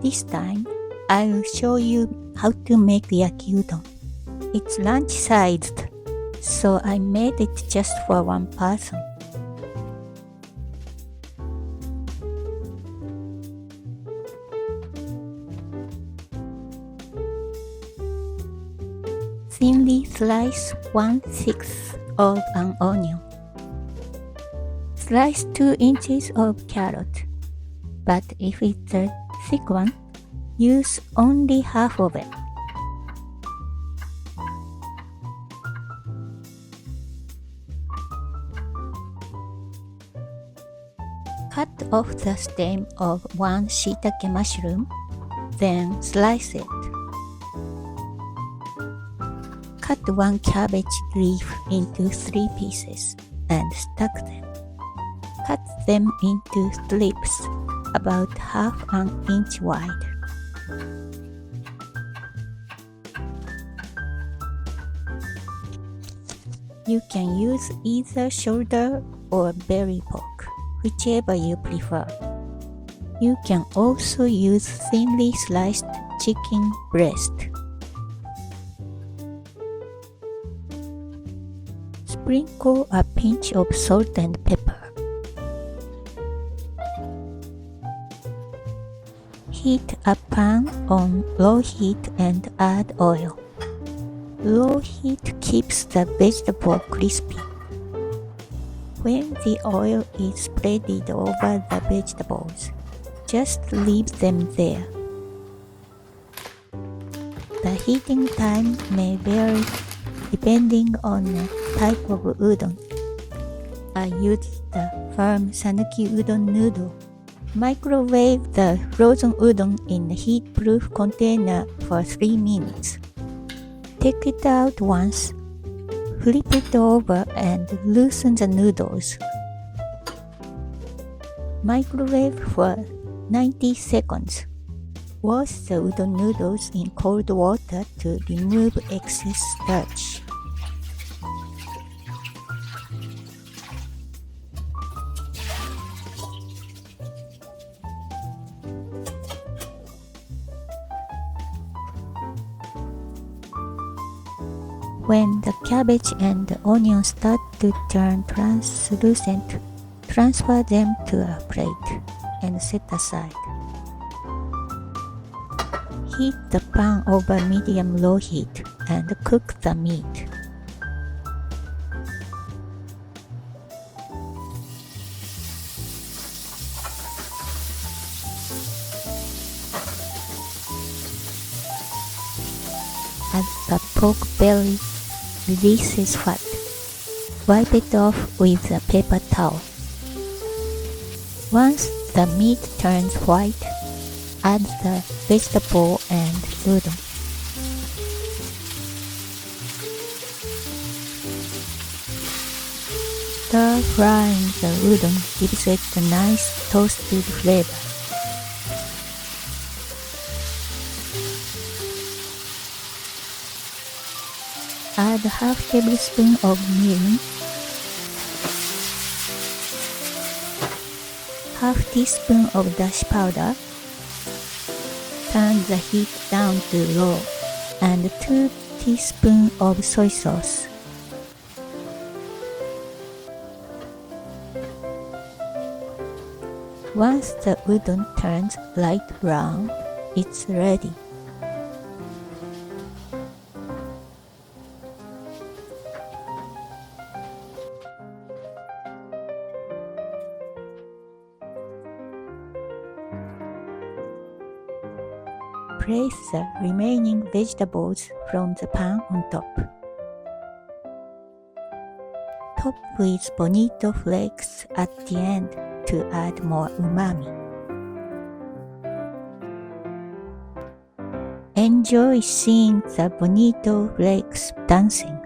This time, I'll show you how to make Yaki Udon. It's lunch-sized, so I made it just for one person. Thinly slice 1/6 of an onion. Slice 2 inches of carrot, but if it's a thick one, use only half of it. Cut off the stem of one shiitake mushroom, then slice it. Cut one cabbage leaf into 3 pieces and stack them. Cut them into strips about half an inch wide. You can use either shoulder or belly pork, whichever you prefer. You can also use thinly sliced chicken breast. Sprinkle a pinch of salt and pepper. Heat a pan on low heat and add oil. Low heat keeps the vegetable crispy. When the oil is spreaded over the vegetables, just leave them there. The heating time may vary depending on the type of udon. I used the firm Sanuki udon noodle. Microwave the frozen udon in a heat-proof container for 3 minutes. Take it out once, flip it over and loosen the noodles. Microwave for 90 seconds. Wash the udon noodles in cold water to remove excess starch. When the cabbage and the onion start to turn translucent, transfer them to a plate and set aside. Heat the pan over medium-low heat and cook the meat. As the pork belly releases fat, wipe it off with a paper towel. Once the meat turns white, add the vegetable and udon. Stir frying the udon gives it a nice toasted flavor. Add half tablespoon of mirin, half teaspoon of dashi powder, turn the heat down to low, and 2 teaspoons of soy sauce. Once the udon turns light brown, it's ready. Place the remaining vegetables from the pan on top. Top with Bonito flakes at the end to add more umami. Enjoy seeing the Bonito flakes dancing.